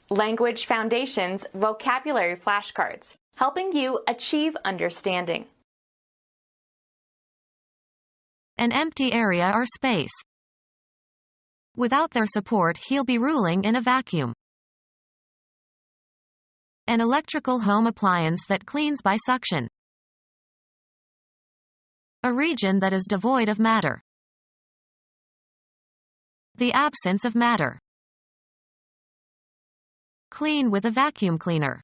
Language Foundations Vocabulary Flashcards, helping you achieve understanding. An empty area or space. Without their support, he'll be ruling in a vacuum. An electrical home appliance that cleans by suction. A region that is devoid of matter. The absence of matter. Clean with a vacuum cleaner.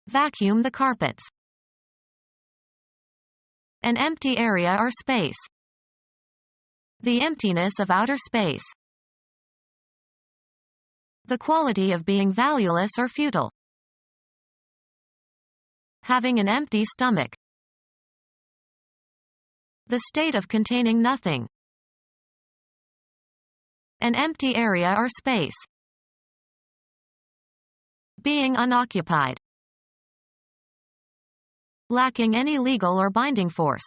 Vacuum the carpets. An empty area or space. The emptiness of outer space. The quality of being valueless or futile. Having an empty stomach. The state of containing nothing. An empty area or space. Being unoccupied. Lacking any legal or binding force.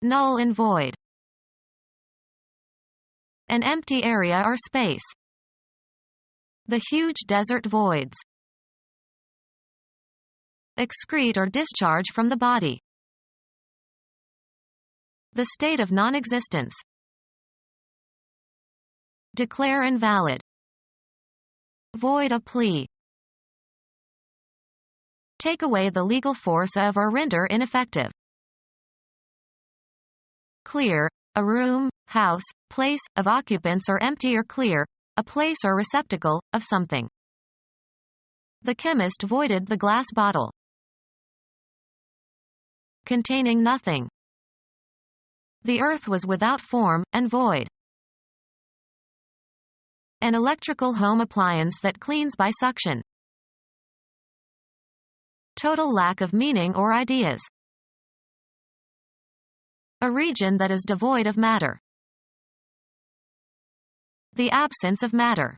Null and void. An empty area or space. The huge desert voids. Excrete or discharge from the body. The state of non-existence. Declare invalid. Void a plea. Take away the legal force of or render ineffective. Clear, a room, house, place, of occupants or empty or clear, a place or receptacle, of something. The chemist voided the glass bottle. Containing nothing. The earth was without form, and void. An electrical home appliance that cleans by suction. Total lack of meaning or ideas. A region that is devoid of matter. The absence of matter.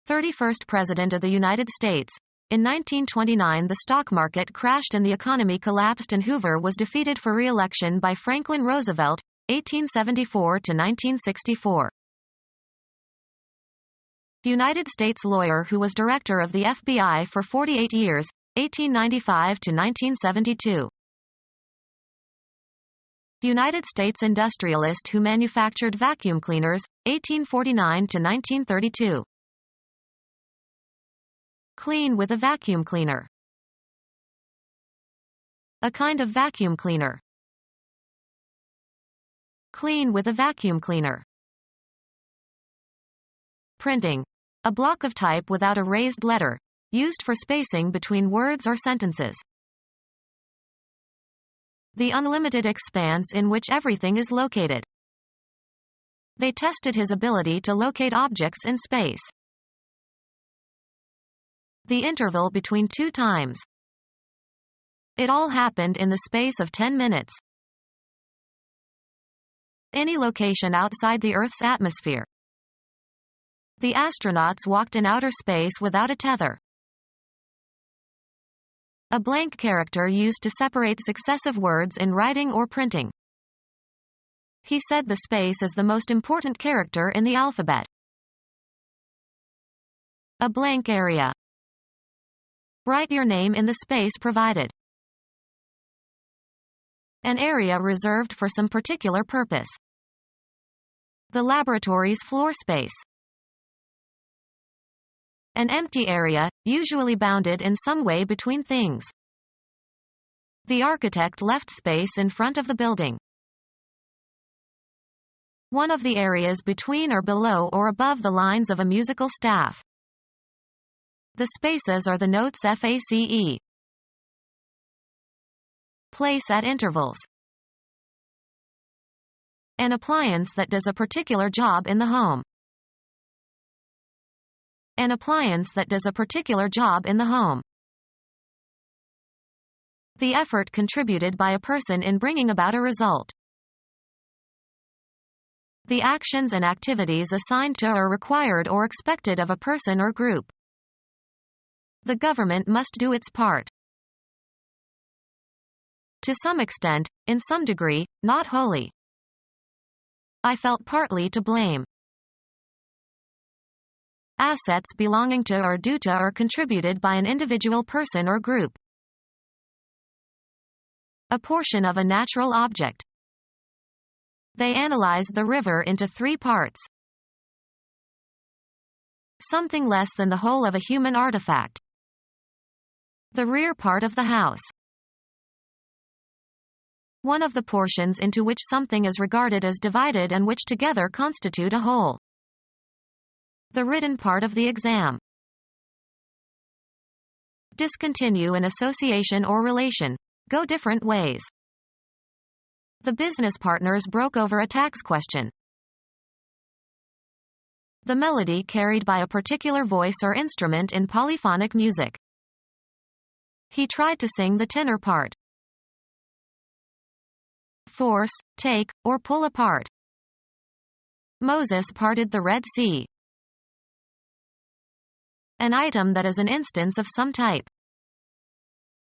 31st President of the United States. In 1929, the stock market crashed and the economy collapsed, and Hoover was defeated for re-election by Franklin Roosevelt, 1874 to 1964. United States lawyer who was director of the FBI for 48 years, 1895 to 1972. United States industrialist who manufactured vacuum cleaners, 1849 to 1932. Clean with a vacuum cleaner. A kind of vacuum cleaner. Clean with a vacuum cleaner. Printing. A block of type without a raised letter, used for spacing between words or sentences. The unlimited expanse in which everything is located. They tested his ability to locate objects in space. The interval between two times. It all happened in the space of 10 minutes. Any location outside the Earth's atmosphere. The astronauts walked in outer space without a tether. A blank character used to separate successive words in writing or printing. He said the space is the most important character in the alphabet. A blank area. Write your name in the space provided. An area reserved for some particular purpose. The laboratory's floor space. An empty area, usually bounded in some way between things. The architect left space in front of the building. One of the areas between or below or above the lines of a musical staff. The spaces are the notes FACE. Place at intervals. An appliance that does a particular job in the home. An appliance that does a particular job in the home. The effort contributed by a person in bringing about a result. The actions and activities assigned to or required or expected of a person or group. The government must do its part. To some extent, in some degree, not wholly. I felt partly to blame. assets belonging to or due to or contributed by an individual person or group. A portion of a natural object. They analyzed the river into 3 parts. Something less than the whole of a human artifact. The rear part of the house. One of the portions into which something is regarded as divided and which together constitute a whole. The written part of the exam. Discontinue an association or relation. Go different ways. The business partners broke over a tax question. The melody carried by a particular voice or instrument in polyphonic music. He tried to sing the tenor part. Force, take, or pull apart. Moses parted the Red Sea. An item that is an instance of some type.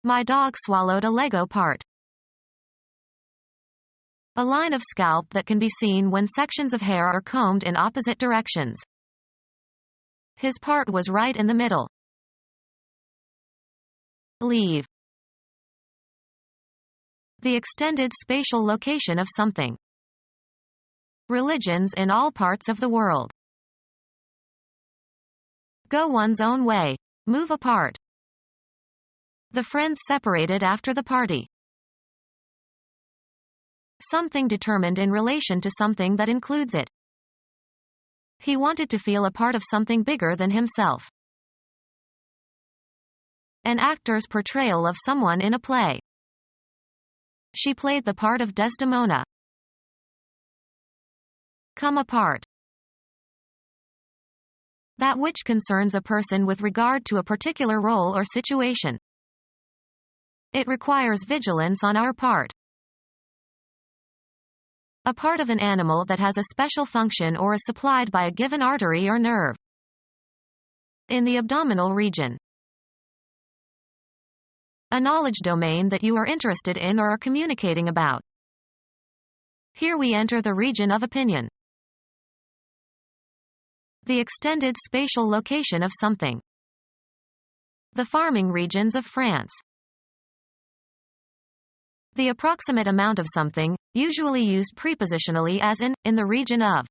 My dog swallowed a Lego part. A line of scalp that can be seen when sections of hair are combed in opposite directions. His part was right in the middle. Leave. The extended spatial location of something. Religions in all parts of the world. Go one's own way. Move apart. The friends separated after the party. Something determined in relation to something that includes it. He wanted to feel a part of something bigger than himself. An actor's portrayal of someone in a play. She played the part of Desdemona. Come apart. That which concerns a person with regard to a particular role or situation. It requires vigilance on our part. A part of an animal that has a special function or is supplied by a given artery or nerve. In the abdominal region. A knowledge domain that you are interested in or are communicating about. Here we enter the region of opinion. The extended spatial location of something. The farming regions of France. The approximate amount of something, usually used prepositionally as in the region of.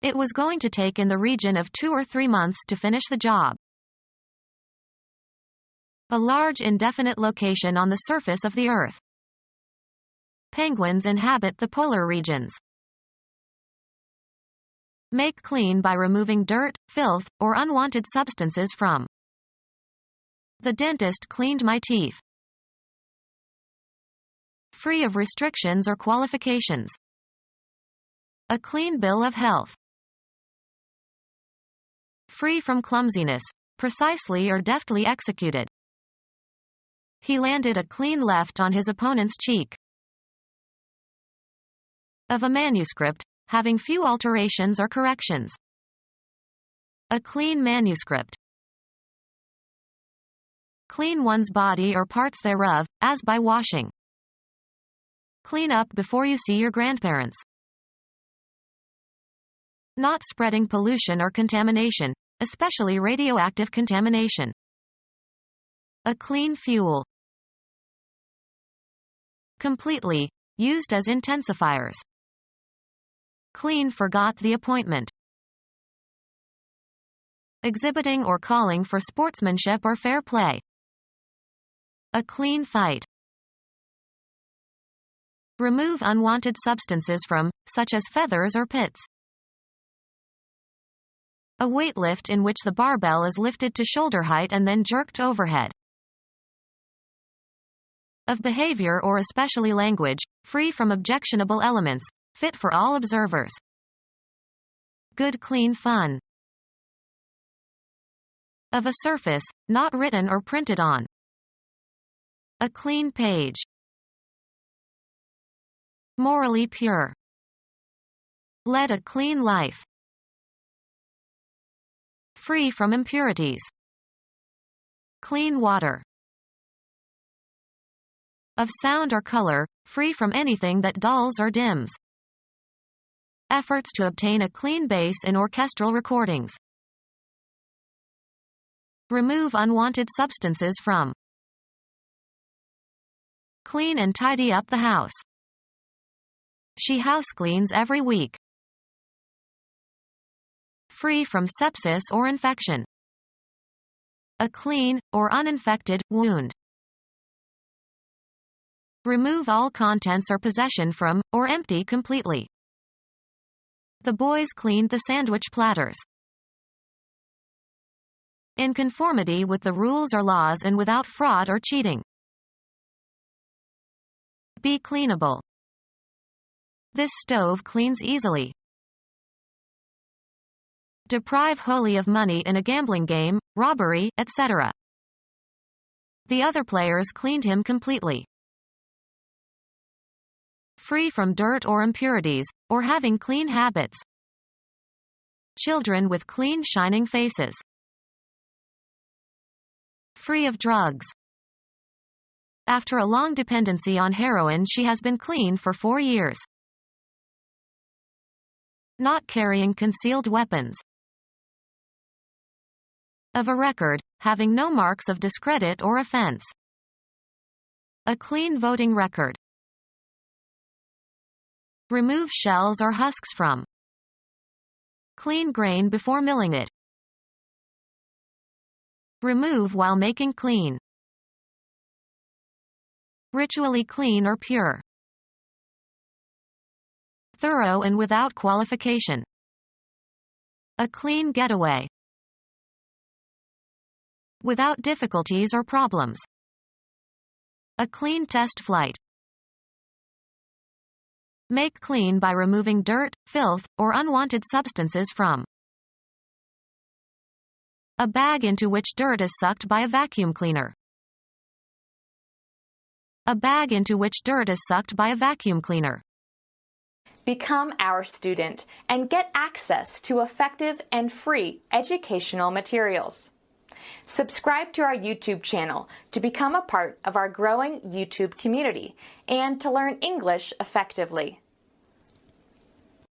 It was going to take in the region of 2 or 3 months to finish the job. A large indefinite location on the surface of the Earth. Penguins inhabit the polar regions. Make clean by removing dirt, filth, or unwanted substances from. The dentist cleaned my teeth. Free of restrictions or qualifications. A clean bill of health. Free from clumsiness, precisely or deftly executed. He landed a clean left on his opponent's cheek. Of a manuscript, having few alterations or corrections. A clean manuscript. Clean one's body or parts thereof, as by washing. Clean up before you see your grandparents. Not spreading pollution or contamination, especially radioactive contamination. A clean fuel. Completely, used as intensifiers. Clean forgot the appointment. Exhibiting or calling for sportsmanship or fair play. A clean fight. Remove unwanted substances from, such as feathers or pits. A weight lift in which the barbell is lifted to shoulder height and then jerked overhead. Of behavior or especially language, free from objectionable elements, fit for all observers. Good clean fun. Of a surface, not written or printed on. A clean page. Morally pure. Led a clean life. Free from impurities. Clean water. Of sound or color, free from anything that dulls or dims. Efforts to obtain a clean bass in orchestral recordings. Remove unwanted substances from. Clean and tidy up the house. She house cleans every week. Free from sepsis or infection. A clean, or uninfected, wound. Remove all contents or possession from, or empty completely. The boys cleaned the sandwich platters. In conformity with the rules or laws and without fraud or cheating. Be cleanable. This stove cleans easily. Deprive wholly of money in a gambling game, robbery, etc. The other players cleaned him completely. Free from dirt or impurities, or having clean habits. Children with clean shining faces. Free of drugs. After a long dependency on heroin, she has been clean for 4 years. Not carrying concealed weapons. Of a record, having no marks of discredit or offense. A clean voting record. Remove shells or husks from. Clean grain before milling it. Remove while making clean. Ritually clean or pure. Thorough and without qualification. A clean getaway. Without difficulties or problems. A clean test flight. Make clean by removing dirt, filth, or unwanted substances from. A bag into which dirt is sucked by a vacuum cleaner. A bag into which dirt is sucked by a vacuum cleaner. Become our student and get access to effective and free educational materials. Subscribe to our YouTube channel to become a part of our growing YouTube community and to learn English effectively.